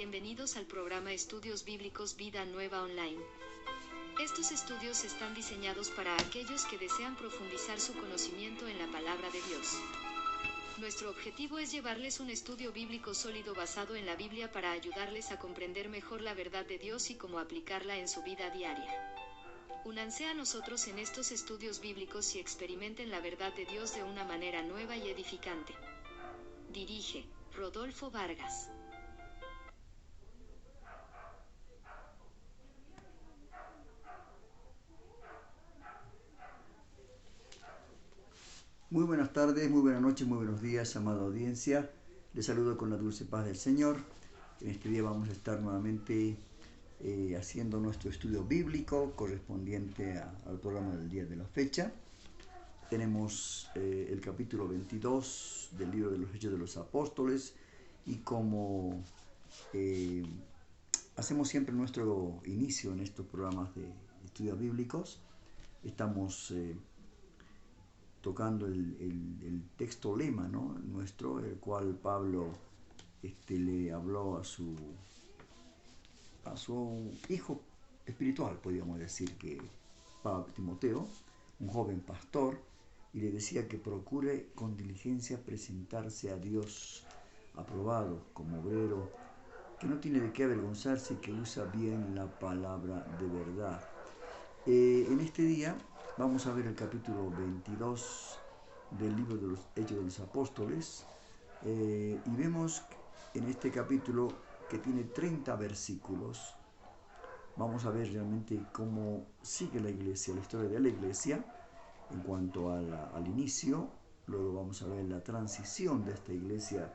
Bienvenidos al programa Estudios Bíblicos Vida Nueva Online. Estos estudios están diseñados para aquellos que desean profundizar su conocimiento en la palabra de Dios. Nuestro objetivo es llevarles un estudio bíblico sólido basado en la Biblia para ayudarles a comprender mejor la verdad de Dios y cómo aplicarla en su vida diaria. Únanse a nosotros en estos estudios bíblicos y experimenten la verdad de Dios de una manera nueva y edificante. Dirige Rodolfo Vargas. Muy buenas tardes, muy buenas noches, muy buenos días, amada audiencia. Les saludo con la dulce paz del Señor. En este día vamos a estar nuevamente haciendo nuestro estudio bíblico correspondiente al programa del día de la fecha. Tenemos el capítulo 22 del libro de los Hechos de los Apóstoles, y como hacemos siempre nuestro inicio en estos programas de estudios bíblicos, estamos tocando el texto lema, ¿no?, nuestro, el cual Pablo le habló a su hijo espiritual, podríamos decir, que Timoteo, un joven pastor, y le decía que procure con diligencia presentarse a Dios aprobado como obrero, que no tiene de qué avergonzarse y que usa bien la palabra de verdad. En este día vamos a ver el capítulo 22 del libro de los Hechos de los Apóstoles, y vemos en este capítulo que tiene 30 versículos. Vamos a ver realmente cómo sigue la iglesia, la historia de la iglesia en cuanto al inicio. Luego vamos a ver la transición de esta iglesia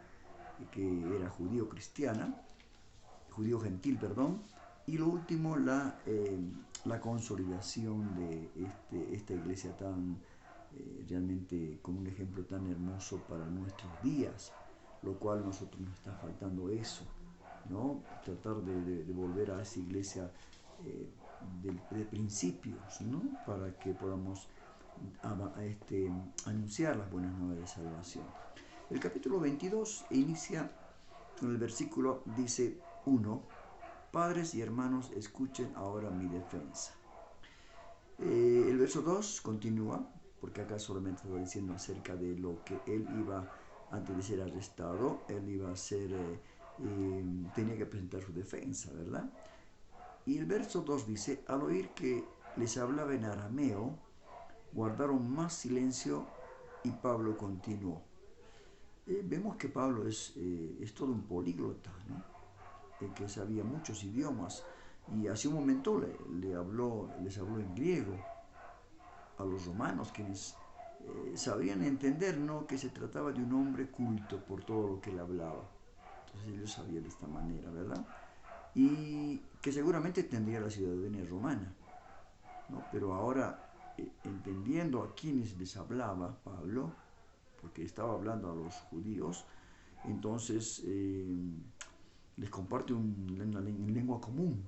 que era judío-gentil, y lo último, la consolidación de esta iglesia tan realmente con un ejemplo tan hermoso para nuestros días, lo cual a nosotros nos está faltando eso, ¿no? Tratar de volver a esa iglesia de principios, ¿no?, para que podamos anunciar las buenas nuevas de salvación. El capítulo 22 inicia en el versículo, dice 1: Padres y hermanos, escuchen ahora mi defensa. El verso 2 continúa, porque acá solamente está diciendo acerca de lo que él iba, antes de ser arrestado, él iba a ser, tenía que presentar su defensa, ¿verdad? Y el verso 2 dice: al oír que les hablaba en arameo, guardaron más silencio, y Pablo continuó. Vemos que Pablo es todo un políglota, ¿no?, que sabía muchos idiomas, y hace un momento les habló en griego a los romanos, quienes sabían entender, ¿no?, que se trataba de un hombre culto por todo lo que él hablaba. Entonces ellos sabían de esta manera, ¿verdad? Y que seguramente tendría la ciudadanía romana, ¿no? Pero ahora, entendiendo a quienes les hablaba Pablo, porque estaba hablando a los judíos, entonces les comparte una lengua común,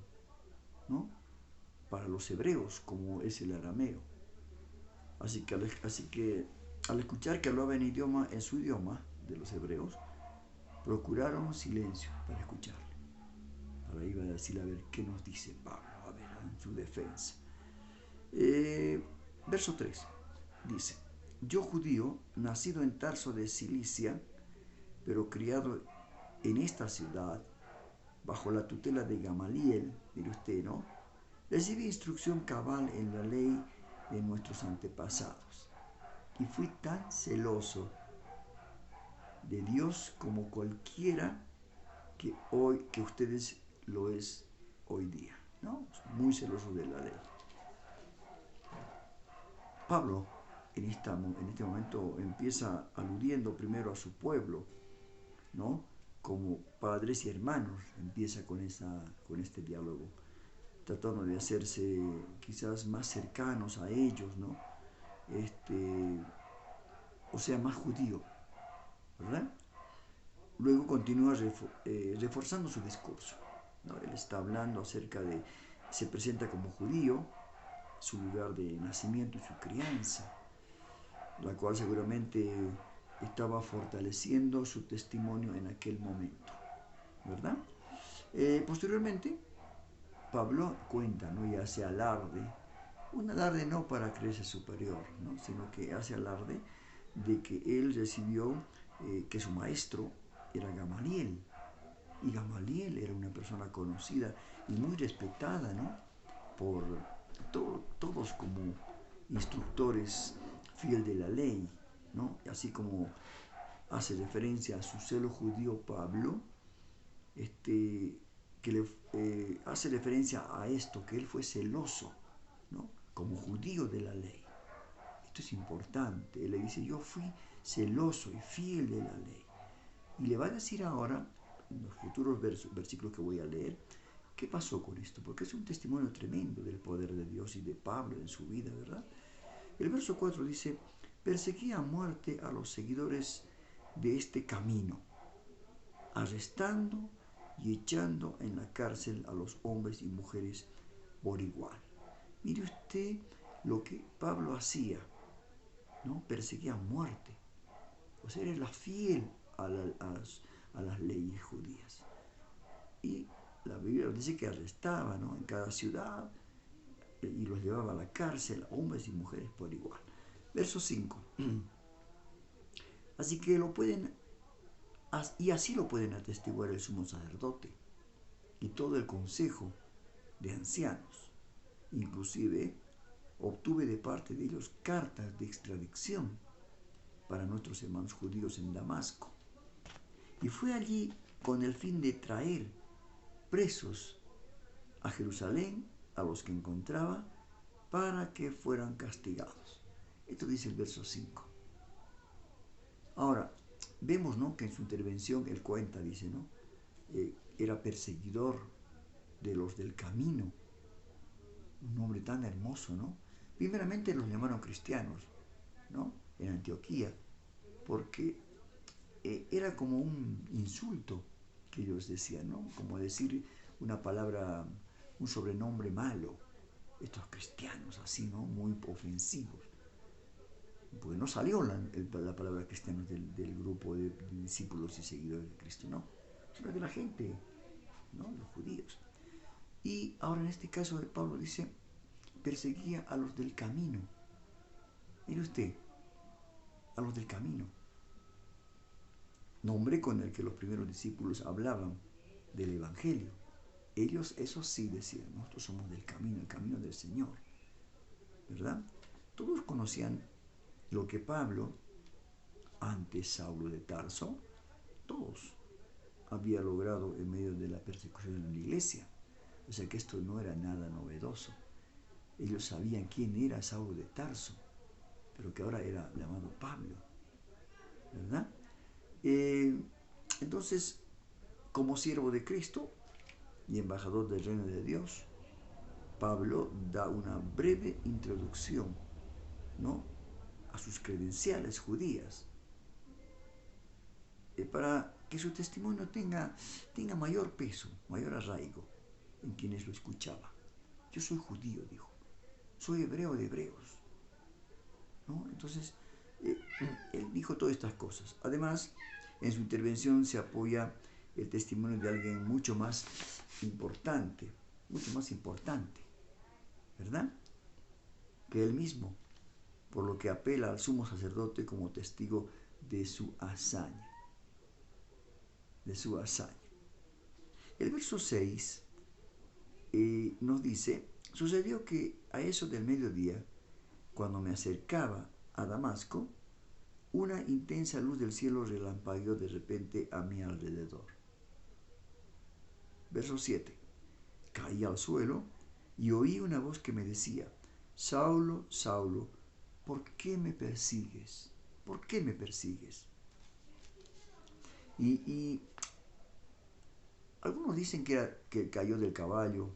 ¿no?, para los hebreos, como es el arameo. Así que al escuchar que hablaba en su idioma de los hebreos, procuraron silencio para escucharle. Ahora iba a decir, a ver qué nos dice Pablo, a ver, en su defensa. Verso 3 dice: yo, judío, nacido en Tarso de Cilicia, pero criado en esta ciudad, bajo la tutela de Gamaliel, mire usted, ¿no?, recibí instrucción cabal en la ley de nuestros antepasados, y fui tan celoso de Dios como cualquiera que ustedes lo es hoy día, ¿no? Muy celoso de la ley. Pablo en este momento empieza aludiendo primero a su pueblo, ¿no?, como padres y hermanos. Empieza con este diálogo, tratando de hacerse quizás más cercanos a ellos, ¿no?, o sea, más judío, ¿verdad? Luego continúa reforzando su discurso, ¿no? Él está hablando acerca se presenta como judío, su lugar de nacimiento y su crianza, la cual seguramente estaba fortaleciendo su testimonio en aquel momento, ¿verdad? Posteriormente, Pablo cuenta, ¿no? Y hace alarde, un alarde no para creerse superior, ¿no? Sino que hace alarde de que él recibió, que su maestro era Gamaliel, y Gamaliel era una persona conocida y muy respetada, ¿no? Por todos como instructores fiel de la ley, ¿no? Así como hace referencia a su celo judío Pablo, que le hace referencia a esto, que él fue celoso, ¿no? Como judío de la ley. Esto es importante. Él le dice, yo fui celoso y fiel de la ley. Y le va a decir ahora, en los futuros versículos que voy a leer, qué pasó con esto, porque es un testimonio tremendo del poder de Dios y de Pablo en su vida, ¿verdad? El verso 4 dice, perseguía a muerte a los seguidores de este camino, arrestando y echando en la cárcel a los hombres y mujeres por igual. Mire usted lo que Pablo hacía, ¿no? Perseguía a muerte. O sea, era fiel a las leyes judías. Y la Biblia dice que arrestaba, ¿no? En cada ciudad y los llevaba a la cárcel, a hombres y mujeres por igual. Verso 5. Así que así lo pueden atestiguar el sumo sacerdote y todo el consejo de ancianos. Inclusive obtuve de parte de ellos cartas de extradición para nuestros hermanos judíos en Damasco. Y fue allí con el fin de traer presos a Jerusalén a los que encontraba para que fueran castigados. Esto dice el verso 5. Ahora, vemos, ¿no?, que en su intervención él cuenta, dice, ¿no? Era perseguidor de los del camino. Un nombre tan hermoso, ¿no? Primeramente los llamaron cristianos, ¿no? En Antioquía, porque era como un insulto que ellos decían, ¿no? Como decir una palabra, un sobrenombre malo. Estos cristianos así, ¿no? Muy ofensivos. Porque no salió la palabra cristianos del grupo de discípulos y seguidores de Cristo, no. Sino de la gente, ¿no? Los judíos. Y ahora en este caso de Pablo dice, perseguía a los del camino. Mire usted, a los del camino. Nombre con el que los primeros discípulos hablaban del Evangelio. Ellos, eso sí, decían, nosotros somos del camino, el camino del Señor. ¿Verdad? Todos conocían lo que Pablo, antes Saulo de Tarso, todos había logrado en medio de la persecución en la iglesia. O sea que esto no era nada novedoso. Ellos sabían quién era Saulo de Tarso, pero que ahora era llamado Pablo. ¿Verdad? Entonces, como siervo de Cristo y embajador del reino de Dios, Pablo da una breve introducción, ¿no?, a sus credenciales judías, para que su testimonio tenga mayor peso, mayor arraigo en quienes lo escuchaban. Yo soy judío, dijo, soy hebreo de hebreos, ¿no? Entonces, él dijo todas estas cosas. Además, en su intervención se apoya el testimonio de alguien mucho más importante, ¿verdad?, que él mismo, por lo que apela al sumo sacerdote como testigo de su hazaña. El verso 6 nos dice, sucedió que a eso del mediodía, cuando me acercaba a Damasco, una intensa luz del cielo relampagueó de repente a mi alrededor. Verso 7. Caí al suelo y oí una voz que me decía, Saulo, Saulo, ¿por qué me persigues? ¿Por qué me persigues? Y algunos dicen que cayó del caballo.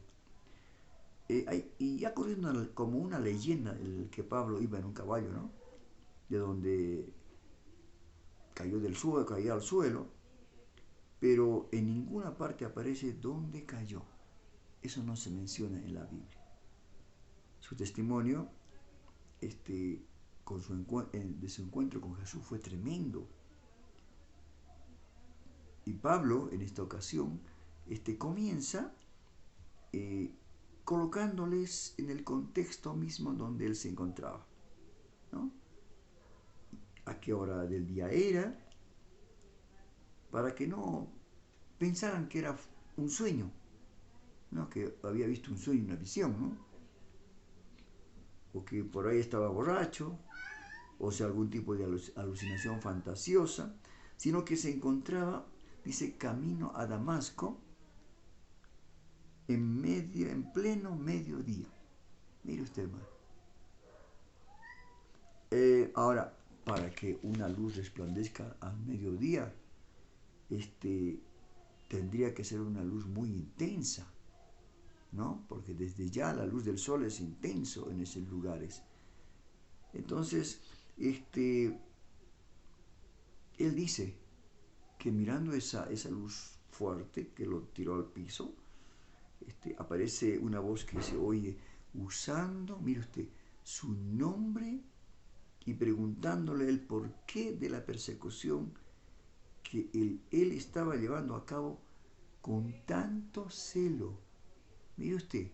Y ha corrido como una leyenda el que Pablo iba en un caballo, ¿no? De donde cayó al suelo, pero en ninguna parte aparece dónde cayó. Eso no se menciona en la Biblia. Su testimonio de su encuentro con Jesús fue tremendo. Y Pablo, en esta ocasión, comienza colocándoles en el contexto mismo donde él se encontraba, ¿no? A qué hora del día era, para que no pensaran que era un sueño, ¿no? Que había visto un sueño, una visión, ¿no? O que por ahí estaba borracho, o sea, algún tipo de alucinación fantasiosa, sino que se encontraba, dice, camino a Damasco en pleno mediodía. Mire usted, hermano. Ahora, para que una luz resplandezca al mediodía, tendría que ser una luz muy intensa, ¿no? Porque desde ya la luz del sol es intenso en esos lugares. Entonces, él dice que mirando esa luz fuerte que lo tiró al piso, aparece una voz que se oye usando, mire usted, su nombre y preguntándole el porqué de la persecución que él estaba llevando a cabo con tanto celo. Mire usted,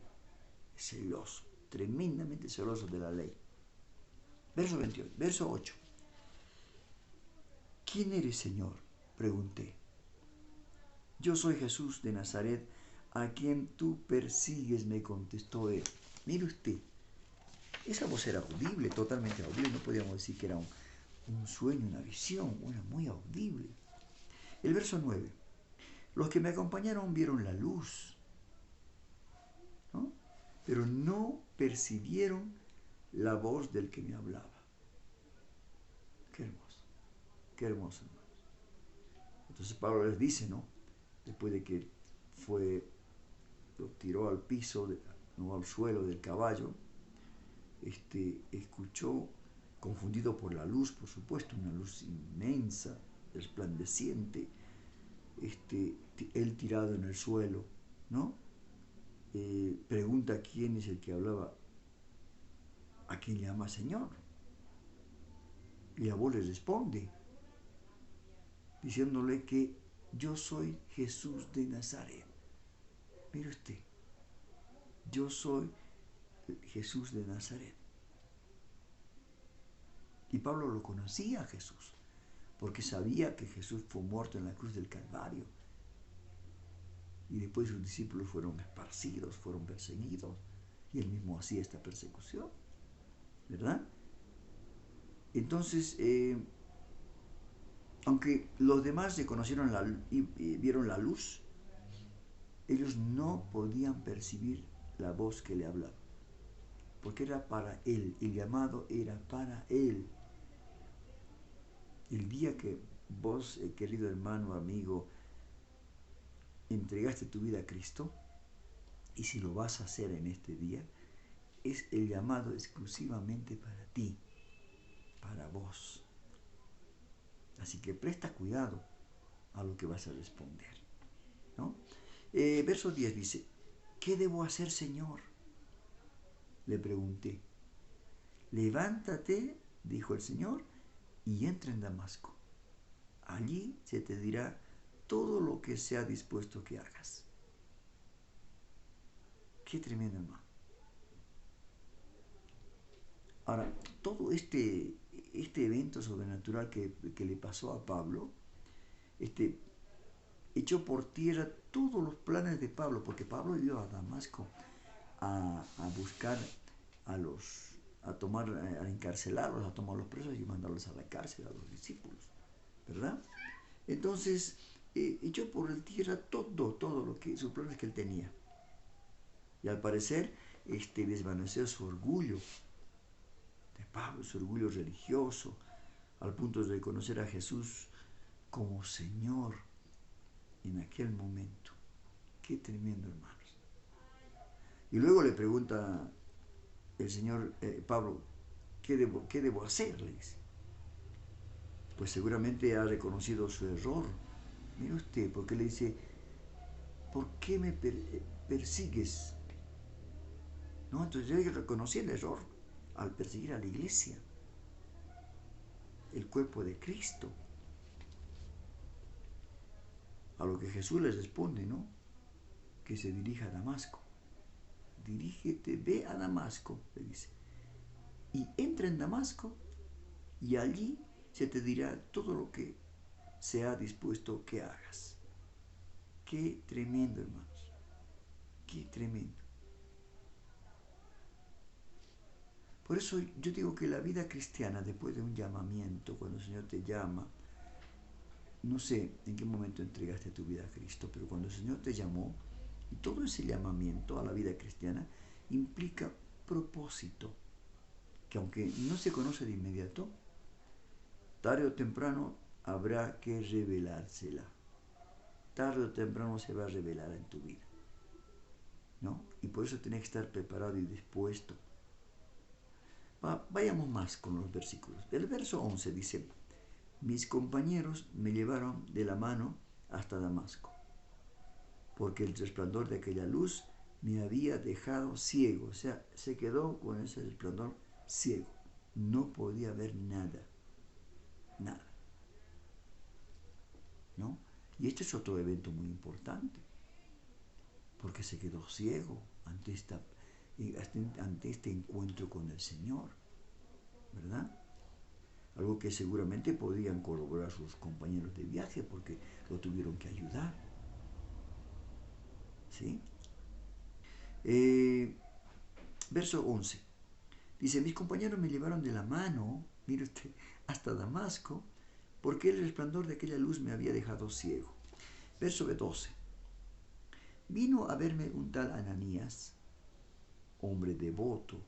celoso, tremendamente celoso de la ley. Verso 28, verso 8. ¿Quién eres, Señor?, pregunté. Yo soy Jesús de Nazaret, a quien tú persigues, me contestó él. Mire usted, esa voz era audible, totalmente audible, no podíamos decir que era un sueño, una visión, era muy audible. El verso 9. Los que me acompañaron vieron la luz, ¿no? Pero no percibieron la voz del que me hablaba. Qué hermoso, hermanos. Entonces Pablo les dice, ¿no? Después de que lo tiró al piso, no al suelo del caballo, escuchó, confundido por la luz, por supuesto, una luz inmensa, resplandeciente, él tirado en el suelo, ¿no? Pregunta quién es el que hablaba, a quién llama Señor. Y la voz le responde, diciéndole que yo soy Jesús de Nazaret. Mire usted, yo soy Jesús de Nazaret. Y Pablo lo conocía a Jesús, porque sabía que Jesús fue muerto en la cruz del Calvario. Y después sus discípulos fueron esparcidos, fueron perseguidos, y él mismo hacía esta persecución, ¿verdad? Entonces, aunque los demás reconocieron y vieron la luz, ellos no podían percibir la voz que le hablaba, porque era para él, el llamado era para él. El día que vos, querido hermano, amigo, entregaste tu vida a Cristo, y si lo vas a hacer en este día, es el llamado exclusivamente para ti, para vos. Así que presta cuidado a lo que vas a responder, ¿no? Verso 10 dice, ¿qué debo hacer, Señor?, le pregunté. Levántate, dijo el Señor, y entra en Damasco. Allí se te dirá todo lo que sea dispuesto que hagas. Qué tremendo, hermano. Ahora, todo este evento sobrenatural que le pasó a Pablo, echó por tierra todos los planes de Pablo, porque Pablo iba a Damasco a buscar a encarcelarlos, a tomar los presos y mandarlos a la cárcel a los discípulos, ¿verdad? Entonces, echó por tierra todo sus planes que él tenía. Y al parecer, desvaneció su orgullo de Pablo, su orgullo religioso, al punto de reconocer a Jesús como Señor en aquel momento. Qué tremendo, hermanos. Y luego le pregunta el Señor, Pablo, ¿qué debo hacer?, le dice. Pues seguramente ha reconocido su error. Mire usted, porque le dice, ¿por qué me persigues? No, entonces yo reconocí el error al perseguir a la iglesia, el cuerpo de Cristo. A lo que Jesús les responde, ¿no? que se dirija a Damasco. Dirígete, ve a Damasco, le dice. Y entra en Damasco y allí se te dirá todo lo que se ha dispuesto que hagas. Qué tremendo, hermanos. Qué tremendo. Por eso yo digo que la vida cristiana, después de un llamamiento, cuando el Señor te llama, no sé en qué momento entregaste tu vida a Cristo, pero cuando el Señor te llamó, y todo ese llamamiento a la vida cristiana implica propósito, que aunque no se conoce de inmediato, tarde o temprano habrá que revelársela. Tarde o temprano se va a revelar en tu vida, ¿no? Y por eso tienes que estar preparado y dispuesto. Vayamos más con los versículos. El verso 11 dice: mis compañeros me llevaron de la mano hasta Damasco, porque el resplandor de aquella luz me había dejado ciego. O sea, se quedó con ese resplandor ciego. No podía ver nada. Nada. ¿No? Y este es otro evento muy importante, porque se quedó ciego ante este encuentro con el Señor, ¿verdad? Algo que seguramente podrían corroborar sus compañeros de viaje, porque lo tuvieron que ayudar. ¿Sí? Verso 11. Dice: mis compañeros me llevaron de la mano, mire usted, hasta Damasco, porque el resplandor de aquella luz me había dejado ciego. Verso 12. Vino a verme un tal Ananías, hombre devoto,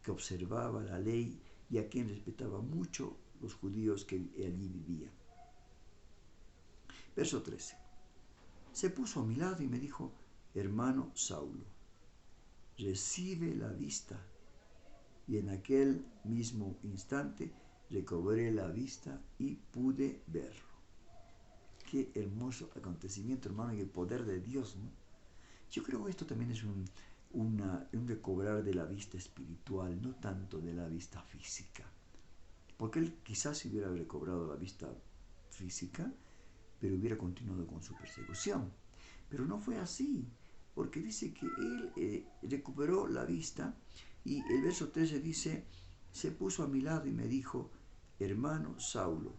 que observaba la ley y a quien respetaba mucho los judíos que allí vivían. Verso 13. Se puso a mi lado y me dijo: hermano Saulo, recibe la vista. Y en aquel mismo instante recobré la vista y pude verlo. Qué hermoso acontecimiento, hermano, y el poder de Dios, ¿no? Yo creo que esto también es un recobrar de la vista espiritual, no tanto de la vista física. Porque él quizás si hubiera recobrado la vista física, pero hubiera continuado con su persecución. Pero no fue así, porque dice que él recuperó la vista, y el verso 13 dice: se puso a mi lado y me dijo: hermano Saulo,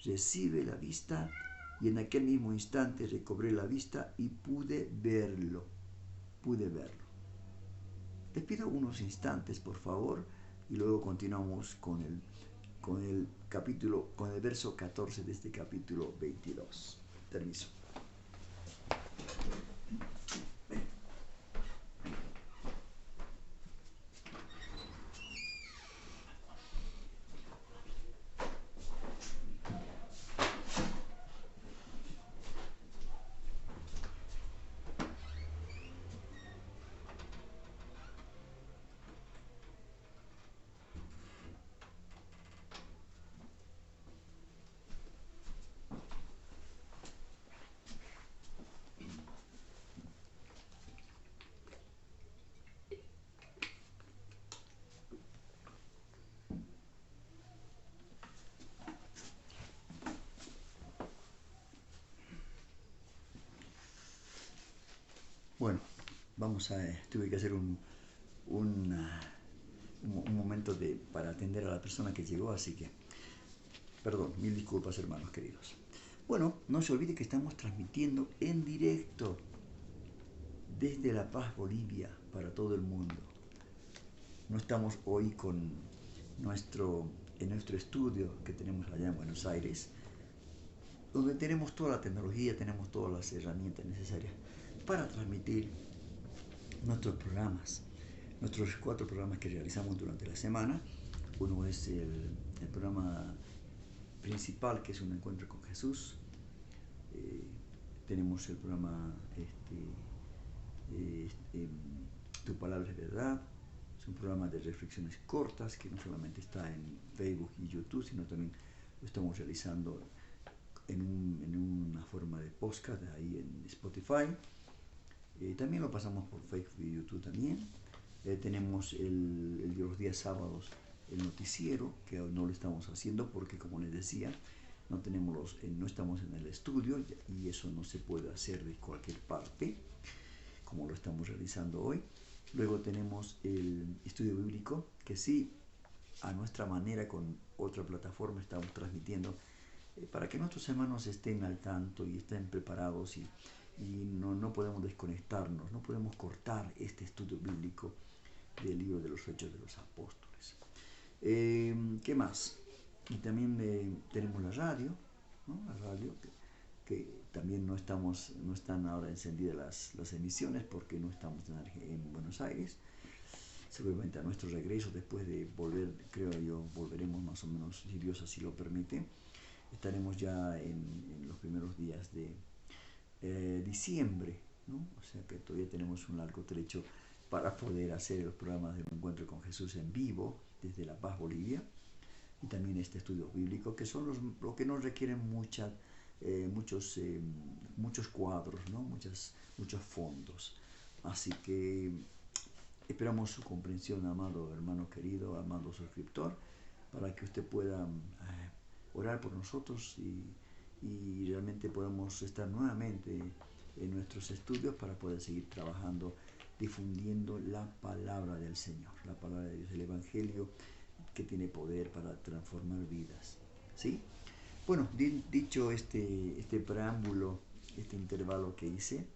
recibe la vista. Y en aquel mismo instante recobré la vista y pude verlo. Pude verlo. Les pido unos instantes, por favor, y luego continuamos con el verso 14 de este capítulo 22. Permiso. Bueno, tuve que hacer un momento para atender a la persona que llegó, así que, perdón, mil disculpas, hermanos queridos. Bueno, no se olvide que estamos transmitiendo en directo desde La Paz, Bolivia, para todo el mundo. No estamos hoy en nuestro estudio que tenemos allá en Buenos Aires, donde tenemos toda la tecnología, tenemos todas las herramientas necesarias para transmitir nuestros 4 programas que realizamos durante la semana. Uno es el programa principal, que es un encuentro con Jesús. Tenemos el programa Tu Palabra es Verdad. Es un programa de reflexiones cortas que no solamente está en Facebook y YouTube, sino también lo estamos realizando en una forma de podcast ahí en Spotify. También lo pasamos por Facebook y YouTube también. Tenemos los días sábados el noticiero, que hoy no lo estamos haciendo porque, como les decía, no estamos en el estudio y eso no se puede hacer de cualquier parte. como lo estamos realizando hoy. Luego tenemos el estudio bíblico, que sí, a nuestra manera, con otra plataforma, estamos transmitiendo para que nuestros hermanos estén al tanto y estén preparados y no podemos desconectarnos, no podemos cortar este estudio bíblico del libro de los Hechos de los Apóstoles. ¿Qué más? Y también tenemos la radio, ¿no? La radio que también no están ahora encendidas las emisiones porque no estamos en Buenos Aires. Seguramente a nuestro regreso, después de volver, creo yo, volveremos más o menos, si Dios así lo permite. Estaremos ya en los primeros días de diciembre, ¿no? O sea que todavía tenemos un largo trecho para poder hacer los programas del Encuentro con Jesús en vivo desde La Paz, Bolivia, y también este estudio bíblico, que son los que nos requieren muchos cuadros, ¿no? Muchos fondos. Así que esperamos su comprensión, amado hermano querido, amado suscriptor, para que usted pueda orar por nosotros y realmente podamos estar nuevamente en nuestros estudios para poder seguir trabajando, difundiendo la palabra del Señor, la palabra de Dios, el Evangelio que tiene poder para transformar vidas. ¿Sí? Bueno, dicho este preámbulo, este intervalo que hice,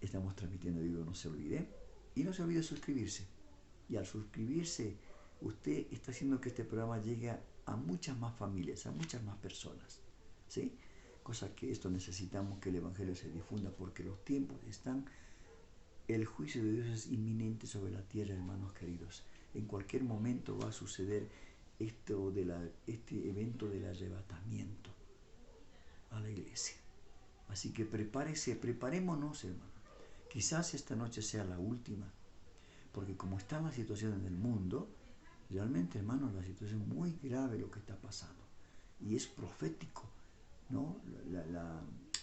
estamos transmitiendo vivo, no se olvide. Y no se olvide suscribirse. Y al suscribirse, usted está haciendo que este programa llegue a muchas más familias, a muchas más personas. ¿Sí? Cosa que esto necesitamos que el Evangelio se difunda porque los tiempos están. El juicio de Dios es inminente sobre la tierra, hermanos queridos. En cualquier momento va a suceder este evento del arrebatamiento a la iglesia. Así que preparémonos, hermanos. Quizás esta noche sea la última, porque como está la situación en el mundo, realmente, hermanos, la situación es muy grave lo que está pasando. Y es profético, ¿no?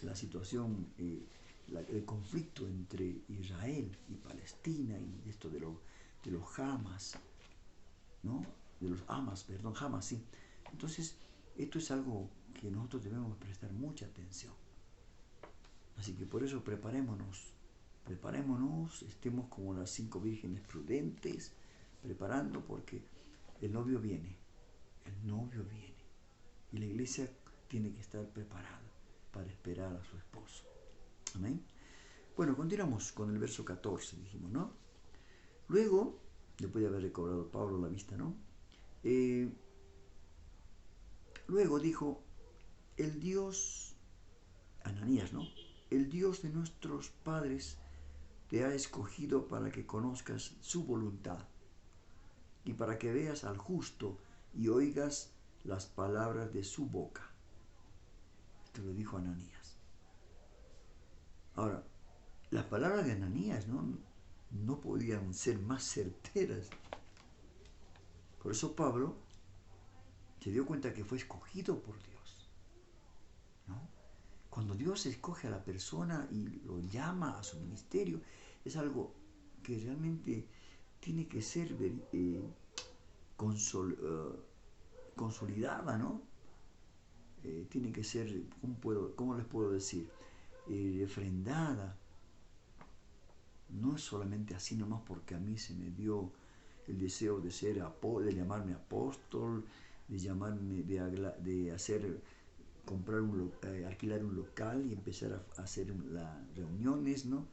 La situación, el conflicto entre Israel y Palestina y esto de los Hamas, ¿no? De los Hamas, sí. Entonces, esto es algo que nosotros debemos prestar mucha atención. Así que por eso preparémonos, estemos como las 5 vírgenes prudentes, preparando porque el novio viene, y la iglesia tiene que estar preparada para esperar a su esposo. Amén. Bueno, continuamos con el verso 14, dijimos, ¿no? Luego, después de haber recobrado Pablo la vista, ¿no? Luego dijo, el Dios, Ananías, ¿no? El Dios de nuestros padres te ha escogido para que conozcas su voluntad y para que veas al justo y oigas las palabras de su boca. Esto lo dijo Ananías. Ahora, las palabras de Ananías no podían ser más certeras. Por eso Pablo se dio cuenta que fue escogido por Dios, ¿no? Cuando Dios escoge a la persona y lo llama a su ministerio, es algo que realmente tiene que ser consolidada, ¿no? Tiene que ser, ¿cómo les puedo decir? Refrendada. No es solamente así nomás porque a mí se me dio el deseo de llamarme apóstol, de alquilar un local y empezar a hacer las reuniones, ¿no?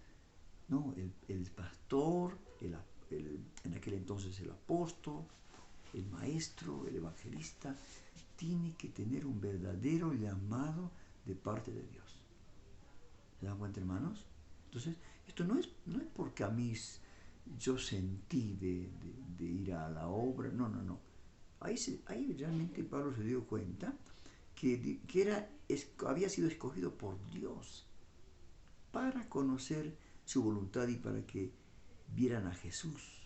No, el pastor, en aquel entonces el apóstol, el maestro, el evangelista, tiene que tener un verdadero llamado de parte de Dios. ¿Se dan cuenta, hermanos? Entonces, esto no es porque a mí yo sentí de ir a la obra, no. Ahí realmente Pablo se dio cuenta que había sido escogido por Dios para conocer su voluntad y para que vieran a Jesús.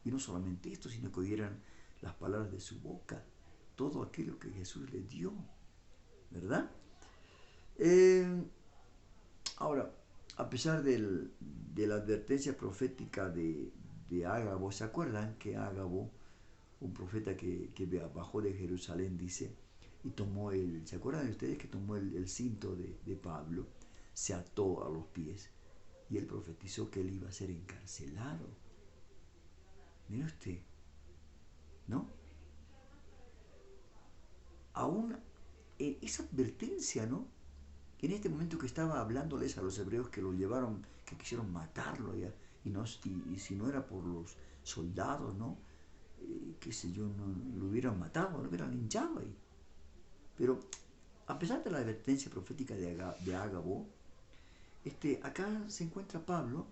Y no solamente esto, sino que oyeran las palabras de su boca, todo aquello que Jesús le dio, ¿verdad? Ahora, a pesar de la advertencia profética de Ágabo, ¿se acuerdan que Ágabo, un profeta que bajó de Jerusalén, dice, y ¿se acuerdan de ustedes que tomó el cinto de Pablo, se ató a los pies y él profetizó que él iba a ser encarcelado. Mire usted, ¿no? Aún esa advertencia, ¿no? En este momento que estaba hablándoles a los hebreos que lo llevaron, que quisieron matarlo ya, y si no era por los soldados, ¿no? Qué sé yo, no lo hubieran matado, lo hubieran linchado ahí. Pero a pesar de la advertencia profética de Ágabo, acá se encuentra Pablo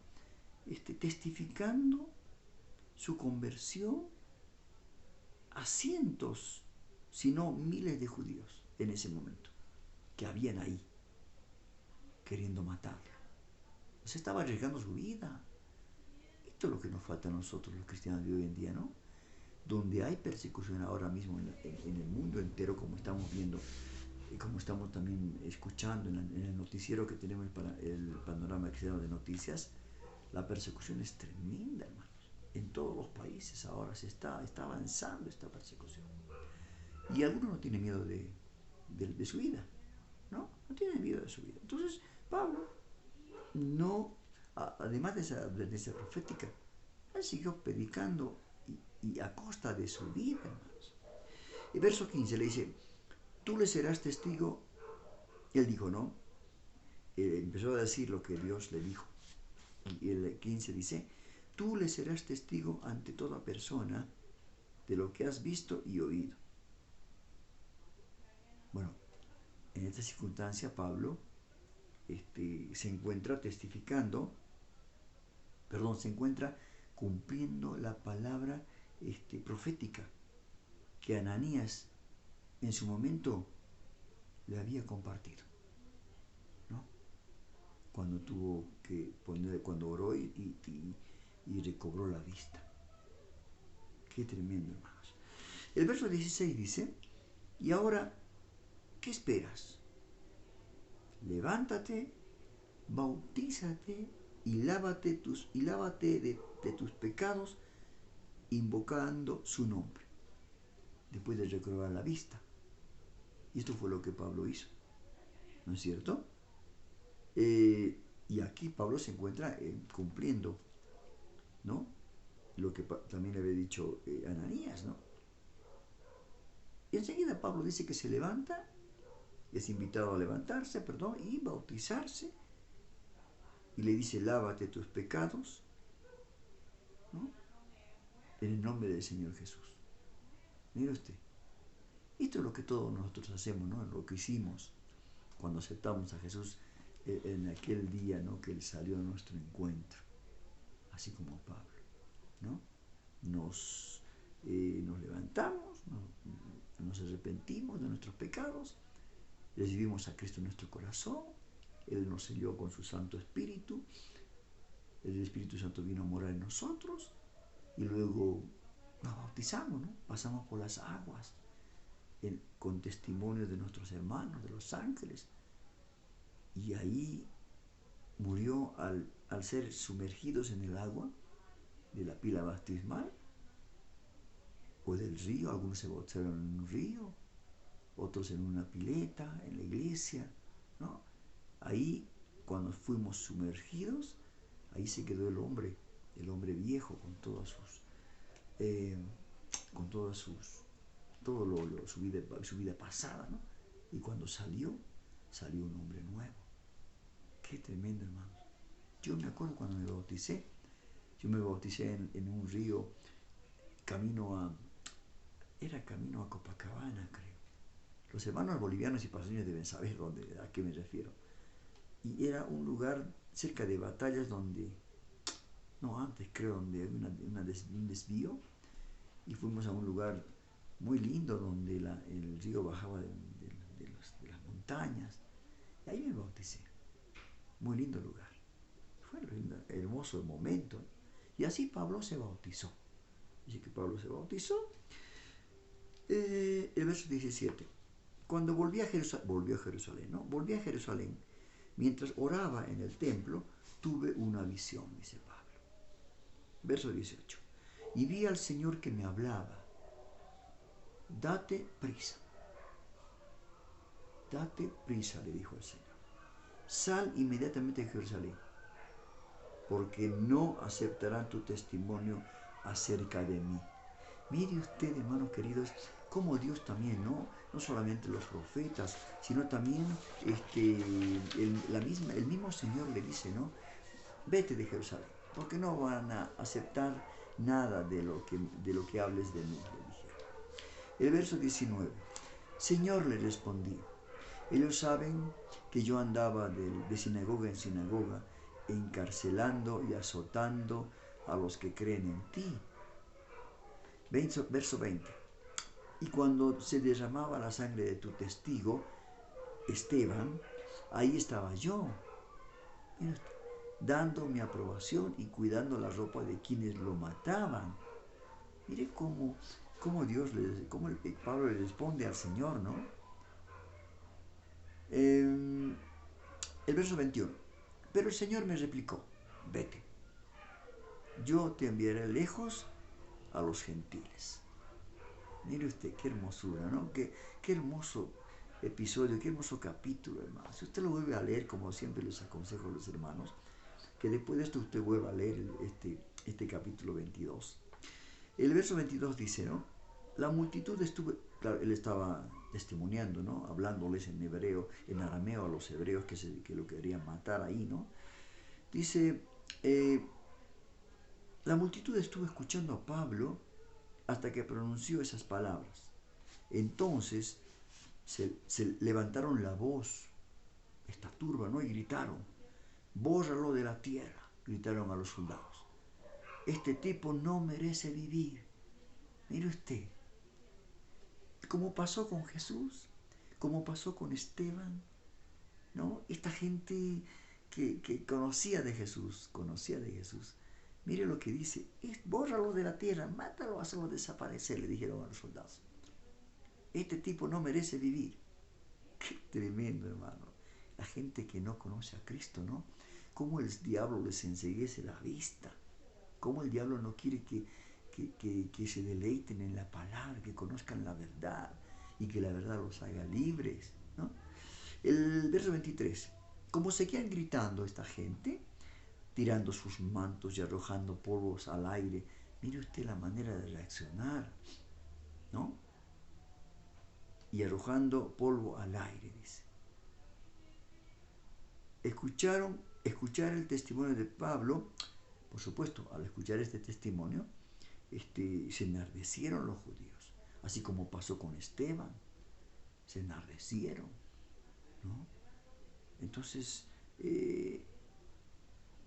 testificando su conversión a cientos, si no miles de judíos en ese momento, que habían ahí, queriendo matarlo. Se estaba arriesgando su vida. Esto es lo que nos falta a nosotros los cristianos de hoy en día, ¿no? Donde hay persecución ahora mismo en el mundo entero, como estamos viendo, y como estamos también escuchando en el noticiero que tenemos, el panorama cristiano de noticias, la persecución es tremenda, hermanos. En todos los países ahora está avanzando esta persecución. Y algunos no tienen miedo de su vida, ¿no? No tienen miedo de su vida. Entonces, Pablo, no, además de esa advertencia profética, él siguió predicando y a costa de su vida, hermanos. El verso 15 le dice, tú le serás testigo. Él dijo, no. Empezó a decir lo que Dios le dijo. Y el 15 dice, tú le serás testigo ante toda persona de lo que has visto y oído. Bueno, en esta circunstancia Pablo se encuentra cumpliendo la palabra profética que Ananías en su momento le había compartido, ¿no? Cuando oró y recobró la vista. Qué tremendo, hermanos. El verso 16 dice, y ahora, ¿qué esperas? Levántate, bautízate y lávate de tus pecados, invocando su nombre, después de recobrar la vista. Y esto fue lo que Pablo hizo, ¿no es cierto? Y aquí Pablo se encuentra cumpliendo, ¿no? Lo que también le había dicho Ananías, ¿no? Y enseguida Pablo dice que se levanta, es invitado a levantarse, y bautizarse, y le dice, lávate tus pecados, ¿no? En el nombre del Señor Jesús. Mire usted, esto es lo que todos nosotros hacemos, ¿no? Lo que hicimos cuando aceptamos a Jesús en aquel día, ¿no? Que Él salió a nuestro encuentro, así como Pablo, ¿no? Nos levantamos, nos arrepentimos de nuestros pecados, recibimos a Cristo en nuestro corazón, Él nos selló con su Santo Espíritu, el Espíritu Santo vino a morar en nosotros y luego nos bautizamos, ¿no? Pasamos por las aguas con testimonio de nuestros hermanos, de los ángeles, y ahí murió al ser sumergidos en el agua de la pila bautismal o del río. Algunos se bautizaron en un río, otros en una pileta, en la iglesia, ¿no? Ahí, cuando fuimos sumergidos, ahí se quedó el hombre viejo con todas su vida pasada, ¿no? Y cuando salió un hombre nuevo. Qué tremendo, hermanos. Yo me acuerdo cuando me bauticé en un río camino a Copacabana, creo. Los hermanos bolivianos y paseños deben saber a qué me refiero. Y era un lugar cerca de Batallas donde había un desvío, y fuimos a un lugar muy lindo donde el río bajaba de las montañas, y ahí me bauticé. Muy lindo lugar. Fue un hermoso momento. Y así Pablo se bautizó. Dice que Pablo se bautizó. El verso 17. Cuando volví a Jerusalén, mientras oraba en el templo, tuve una visión, dice Pablo. Verso 18. Y vi al Señor que me hablaba. Date prisa, le dijo el Señor. Sal inmediatamente de Jerusalén. porque no aceptarán tu testimonio acerca de mí. Mire usted, hermanos queridos, como Dios también, no solamente los profetas, sino también el mismo Señor le dice, ¿no? Vete de Jerusalén, porque no van a aceptar nada de lo que hables de mí, le dijeron. El verso 19. Señor, le respondí, ellos saben que yo andaba de sinagoga en sinagoga, encarcelando y azotando a los que creen en ti. Verso 20. Y cuando se derramaba la sangre de tu testigo, Esteban, ahí estaba yo, dando mi aprobación y cuidando la ropa de quienes lo mataban. Mire cómo Pablo le responde al Señor, ¿no? El verso 21. Pero el Señor me replicó, vete, yo te enviaré lejos a los gentiles. Mire usted, qué hermosura, ¿no? Qué hermoso episodio, qué hermoso capítulo, hermano. Si usted lo vuelve a leer, como siempre les aconsejo a los hermanos, que después de esto usted vuelva a leer este capítulo 22. El verso 22 dice, ¿no? La multitud estuvo, claro, él estaba testimoniando, ¿no? Hablándoles en hebreo, en arameo a los hebreos que lo querían matar ahí, ¿no? Dice, la multitud estuvo escuchando a Pablo hasta que pronunció esas palabras. Entonces se levantaron la voz, esta turba, ¿no? Y gritaron, bórralo de la tierra, gritaron a los soldados. Este tipo no merece vivir. Mire usted, como pasó con Jesús, como pasó con Esteban, ¿no? Esta gente que conocía de Jesús. Mire lo que dice, bórralo de la tierra, mátalo, hazlo desaparecer, le dijeron a los soldados. Este tipo no merece vivir. Qué tremendo, hermano. La gente que no conoce a Cristo, ¿no? Cómo el diablo les enceguece la vista. Cómo el diablo no quiere que se deleiten en la palabra, que conozcan la verdad y que la verdad los haga libres, ¿no? El verso 23. Como seguían gritando esta gente, tirando sus mantos y arrojando polvos al aire, mire usted la manera de reaccionar, ¿no? Y arrojando polvo al aire, dice. Escuchar el testimonio de Pablo, por supuesto, al escuchar este testimonio, se enardecieron los judíos, así como pasó con Esteban, se enardecieron, ¿no? Entonces,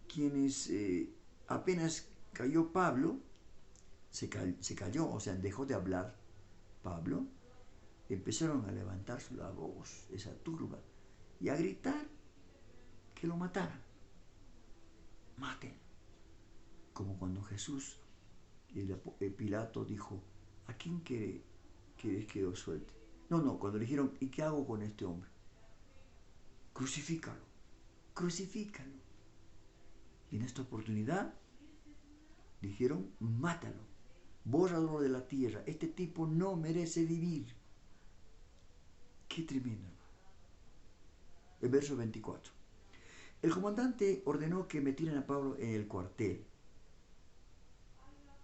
quienes apenas cayó Pablo, se cayó, o sea, dejó de hablar Pablo, empezaron a levantar la voz, esa turba, y a gritar que lo mataran. Maten. Como cuando Jesús, Pilato dijo, ¿a quién querés que lo suelte? No, cuando le dijeron, ¿y qué hago con este hombre? Crucifícalo. Y en esta oportunidad dijeron, mátalo, bórralo de la tierra, este tipo no merece vivir. Qué tremendo, hermano. El verso 24. El comandante ordenó que metieran a Pablo en el cuartel.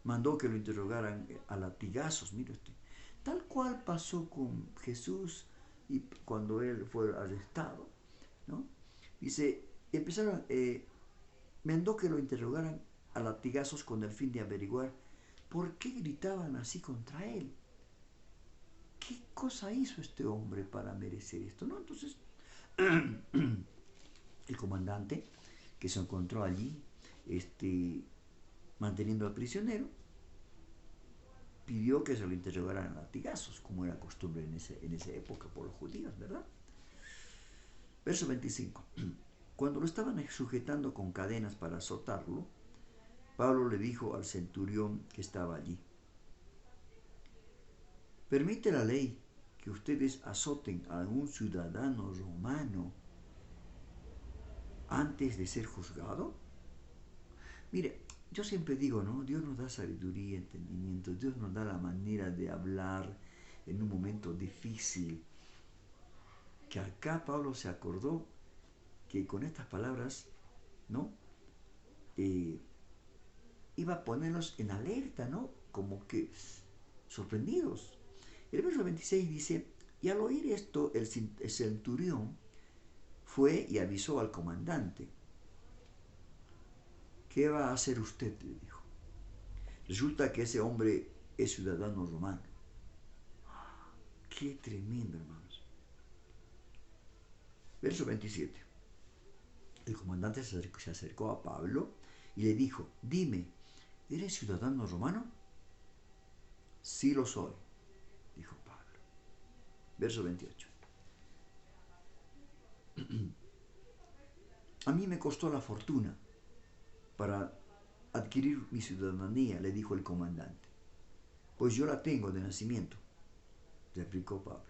Mandó que lo interrogaran a latigazos, mire usted. Tal cual pasó con Jesús y cuando él fue arrestado, ¿no? Dice, mandó que lo interrogaran a latigazos con el fin de averiguar por qué gritaban así contra él. ¿Qué cosa hizo este hombre para merecer esto? ¿No? Entonces, el comandante que se encontró allí, manteniendo al prisionero, pidió que se lo interrogaran a latigazos, como era costumbre en esa época por los judíos, ¿verdad? Verso 25. Cuando lo estaban sujetando con cadenas para azotarlo, Pablo le dijo al centurión que estaba allí, ¿permite la ley que ustedes azoten a un ciudadano romano antes de ser juzgado? Mire, yo siempre digo, ¿no? Dios nos da sabiduría, entendimiento, Dios nos da la manera de hablar en un momento difícil. Que acá Pablo se acordó que con estas palabras, ¿no? iba a ponerlos en alerta, ¿no? Como que sorprendidos. El verso 26 dice, y al oír esto, el centurión fue y avisó al comandante. ¿Qué va a hacer usted?, le dijo. Resulta que ese hombre es ciudadano romano. Qué tremendo, hermanos. Verso 27. El comandante se acercó a Pablo y le dijo, dime, ¿eres ciudadano romano? Sí lo soy, dijo Pablo. Verso 28. A mí me costó la fortuna para adquirir mi ciudadanía, le dijo el comandante, pues yo la tengo de nacimiento, replicó Pablo.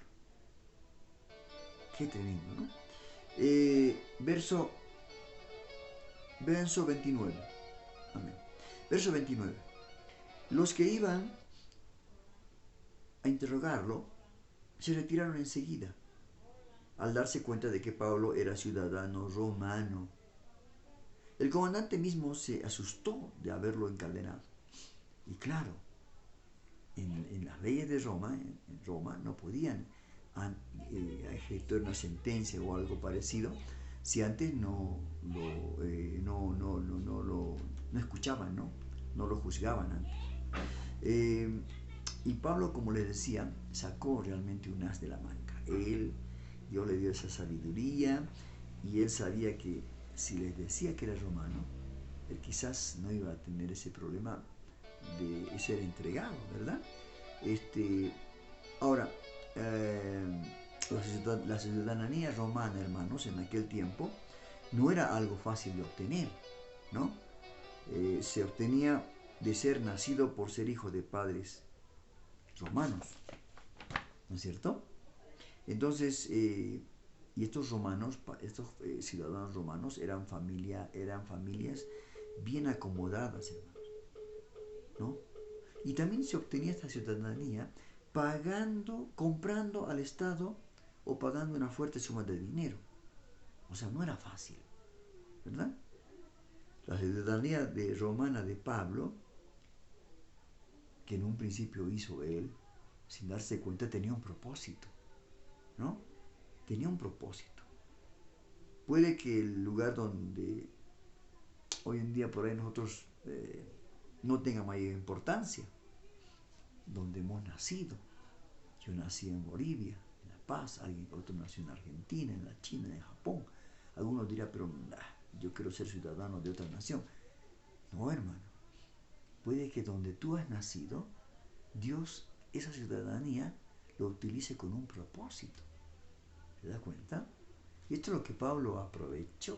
Qué tremendo, ¿no? Verso 29. Amén. Verso 29. Los que iban a interrogarlo se retiraron enseguida al darse cuenta de que Pablo era ciudadano romano. El comandante mismo se asustó de haberlo encadenado. Y claro, en las leyes de Roma, en Roma, no podían ejecutar una sentencia o algo parecido si antes no escuchaban, no lo juzgaban antes. Y Pablo, como les decía, sacó realmente un as de la manga. Dios le dio esa sabiduría y él sabía que si les decía que era romano, él quizás no iba a tener ese problema de ser entregado, ¿verdad? Ahora, la ciudadanía romana, hermanos, en aquel tiempo, no era algo fácil de obtener, ¿no? Se obtenía de ser nacido por ser hijo de padres romanos, ¿no es cierto? Entonces, y estos romanos, estos ciudadanos romanos eran familias bien acomodadas, hermanos, ¿no? Y también se obtenía esta ciudadanía comprando al Estado o pagando una fuerte suma de dinero. O sea, no era fácil, ¿verdad? La ciudadanía romana de Pablo, que en un principio hizo él, sin darse cuenta, tenía un propósito, ¿no? Tenía un propósito. Puede que el lugar donde hoy en día por ahí nosotros no tenga mayor importancia, donde hemos nacido. Yo nací en Bolivia, en La Paz, otro nació en Argentina, en la China, en Japón. Algunos dirán, pero yo quiero ser ciudadano de otra nación. No, hermano. Puede que donde tú has nacido, Dios esa ciudadanía lo utilice con un propósito. ¿Se da cuenta? Y esto es lo que Pablo aprovechó.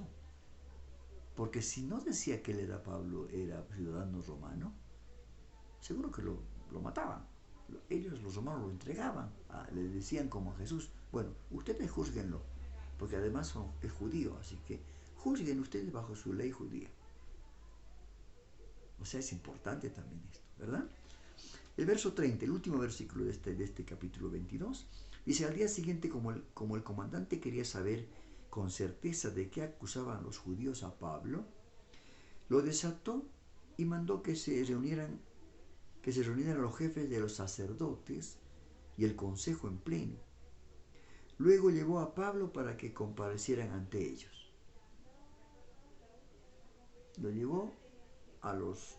Porque si no decía que él era ciudadano romano, seguro que lo mataban. Ellos, los romanos, lo entregaban. Le decían como a Jesús, bueno, ustedes júzguenlo, porque además es judío, así que juzguen ustedes bajo su ley judía. O sea, es importante también esto, ¿verdad? El verso 30, el último versículo de este capítulo 22, dice, al día siguiente, como el comandante quería saber con certeza de qué acusaban los judíos a Pablo, lo desató y mandó que se reunieran los jefes de los sacerdotes y el consejo en pleno. Luego llevó a Pablo para que comparecieran ante ellos. Lo llevó a los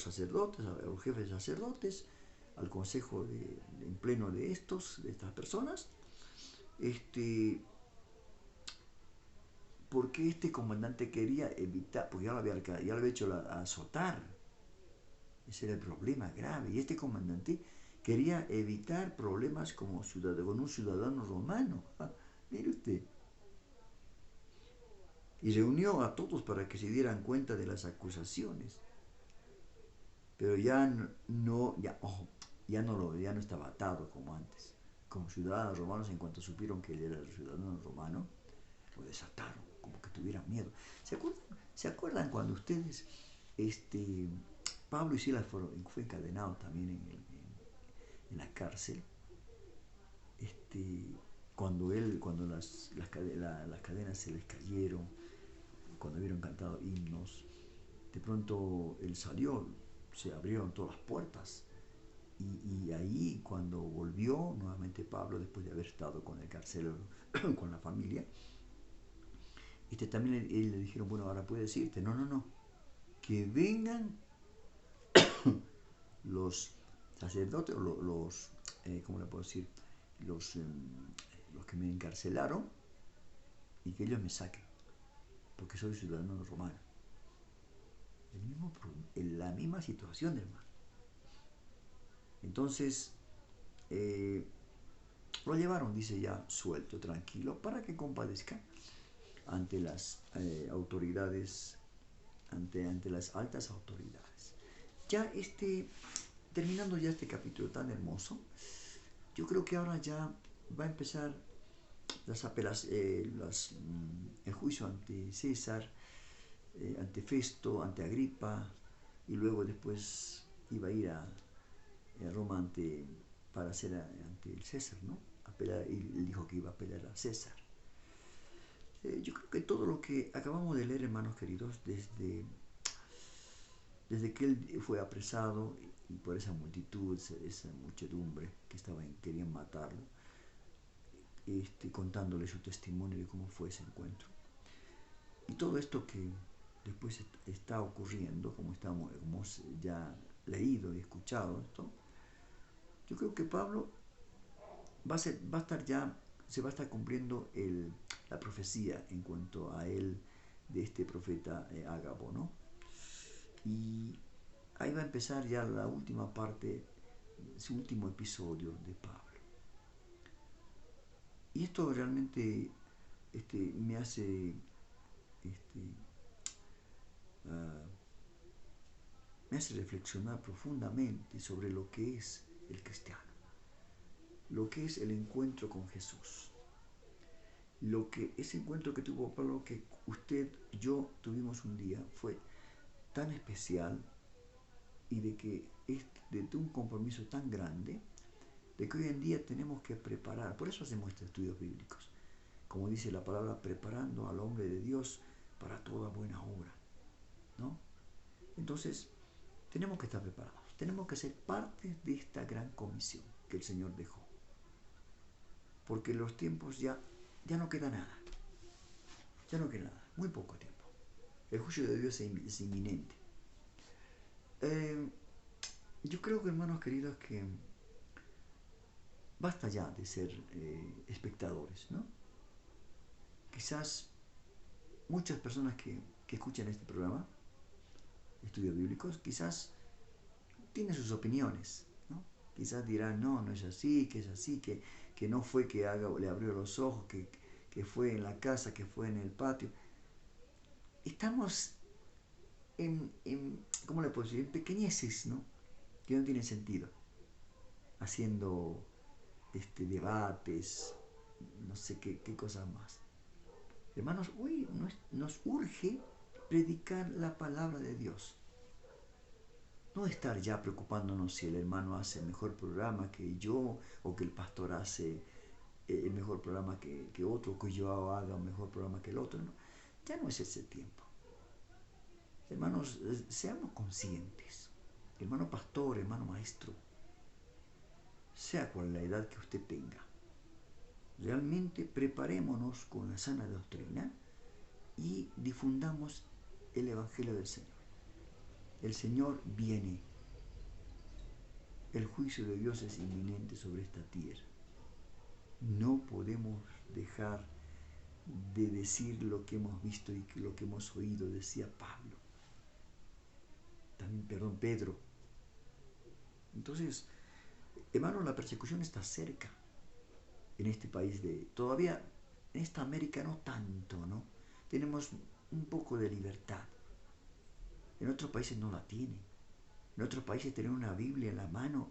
sacerdotes, a los jefes de sacerdotes, al consejo en pleno de estas personas, porque este comandante quería evitar, porque ya lo había hecho azotar. Ese era el problema grave. Y este comandante quería evitar problemas con un ciudadano romano. Mire usted. Y reunió a todos para que se dieran cuenta de las acusaciones. Pero ya no estaba atado como antes. Como ciudadanos romanos, en cuanto supieron que él era el ciudadano romano, lo desataron, como que tuvieran miedo. ¿Se acuerdan cuando ustedes, Pablo y Silas fue encadenado también en la cárcel? Cuando las cadenas se les cayeron, cuando hubieron cantado himnos, De pronto él salió, se abrieron todas las puertas. Y ahí cuando volvió nuevamente Pablo, después de haber estado con el carcelero, con la familia, también él le dijeron, bueno, ahora puedes irte. No, no, no. Que vengan los sacerdotes, o los ¿cómo le puedo decir? Los que me encarcelaron, y que ellos me saquen, porque soy ciudadano romano. La misma situación, hermano. Entonces, lo llevaron, dice, ya suelto, tranquilo, para que compadezca ante las autoridades, ante las altas autoridades. Ya terminando ya este capítulo tan hermoso, yo creo que ahora ya va a empezar el juicio ante César, ante Festo, ante Agripa, y luego después iba a ir a Roma para hacer ante el César, ¿no? Y él dijo que iba a apelar a César. Yo creo que todo lo que acabamos de leer, hermanos queridos, desde que él fue apresado y por esa multitud, esa muchedumbre que querían matarlo, contándole su testimonio de cómo fue ese encuentro. Y todo esto que después está ocurriendo, como hemos ya leído y escuchado esto, yo creo que Pablo se va a estar cumpliendo la profecía en cuanto a él de este profeta Ágabo, ¿no? Y ahí va a empezar ya la última parte, su último episodio de Pablo. Y esto realmente me hace reflexionar profundamente sobre lo que es el cristiano, lo que es el encuentro con Jesús, ese encuentro que tuvo Pablo, que usted y yo tuvimos un día, fue tan especial, y de un compromiso tan grande, de que hoy en día tenemos que preparar. Por eso hacemos estos estudios bíblicos, como dice la palabra, preparando al hombre de Dios para toda buena obra, ¿no? Entonces tenemos que estar preparados, tenemos que ser parte de esta gran comisión que el Señor dejó, porque en los tiempos ya no queda nada, muy poco tiempo. El juicio de Dios es inminente. Yo creo que, hermanos queridos, que basta ya de ser espectadores, ¿no? Quizás muchas personas que escuchan este programa, Estudios Bíblicos, quizás tienen sus opiniones, ¿no? Quizás dirán, no es así, que es así, que no fue que le abrió los ojos, que fue en la casa, que fue en el patio. Estamos ¿cómo le puedo decir? En pequeñeces, ¿no? Que no tienen sentido, haciendo debates, no sé qué cosas más. Hermanos, hoy nos urge predicar la palabra de Dios. No estar ya preocupándonos si el hermano hace el mejor programa que yo, o que el pastor hace el mejor programa que otro, o que yo haga un mejor programa que el otro. No, ya no es ese tiempo. Hermanos, seamos conscientes. Hermano pastor, hermano maestro, sea cual la edad que usted tenga, realmente preparémonos con la sana doctrina y difundamos el Evangelio del Señor. El Señor viene. El juicio de Dios es inminente sobre esta tierra. No podemos dejar de decir lo que hemos visto y lo que hemos oído, decía Pablo. También, Pedro. Entonces, hermano, la persecución está cerca en este país todavía en esta América no tanto, ¿no? Tenemos un poco de libertad. En otros países no la tienen. En otros países tener una Biblia en la mano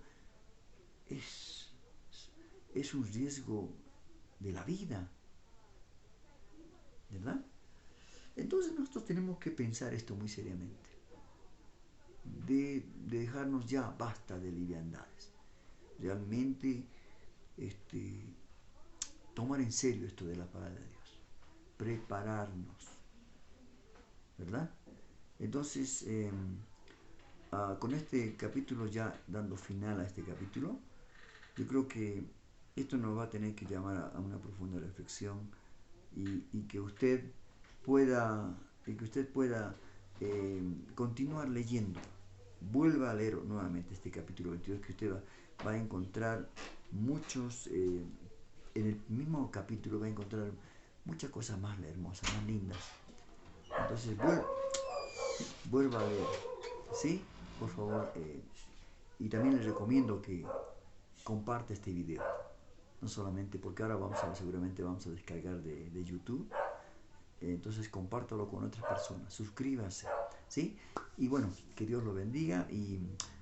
es un riesgo de la vida, ¿verdad? Entonces nosotros tenemos que pensar esto muy seriamente, de dejarnos ya, basta de liviandades, realmente tomar en serio esto de la palabra de Dios, prepararnos, ¿verdad? Entonces, con este capítulo, ya dando final a este capítulo, yo creo que esto nos va a tener que llamar a una profunda reflexión y que usted pueda, continuar leyendo. Vuelva a leer nuevamente este capítulo 22, que usted va a encontrar muchos, en el mismo capítulo va a encontrar muchas cosas más hermosas, más lindas. Entonces vuelva a leer, ¿sí? Por favor. Y también les recomiendo que comparte este video. No solamente porque ahora seguramente vamos a descargar de YouTube. Entonces compártalo con otras personas, suscríbase, ¿sí? Y bueno, que Dios lo bendiga y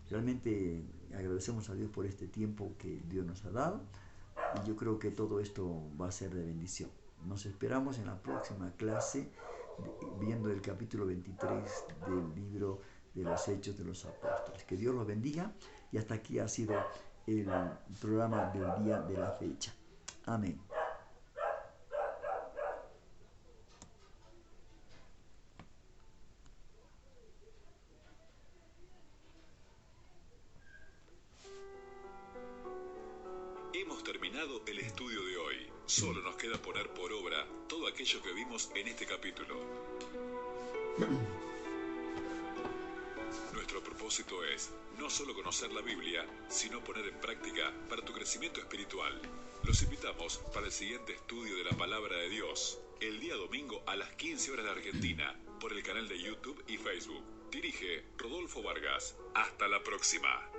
realmente agradecemos a Dios por este tiempo que Dios nos ha dado y yo creo que todo esto va a ser de bendición. Nos esperamos en la próxima clase viendo el capítulo 23 del libro de los Hechos de los Apóstoles. Que Dios los bendiga y hasta aquí ha sido el programa del día de la fecha. Amén. Hemos terminado el estudio de hoy. Solo nos queda poner por obra todo aquello que vimos en este capítulo. Nuestro propósito es no solo conocer la Biblia, sino poner en práctica para tu crecimiento espiritual. Los invitamos para el siguiente estudio de la Palabra de Dios, el día domingo a las 15 horas de Argentina, por el canal de YouTube y Facebook. Dirige Rodolfo Vargas. Hasta la próxima.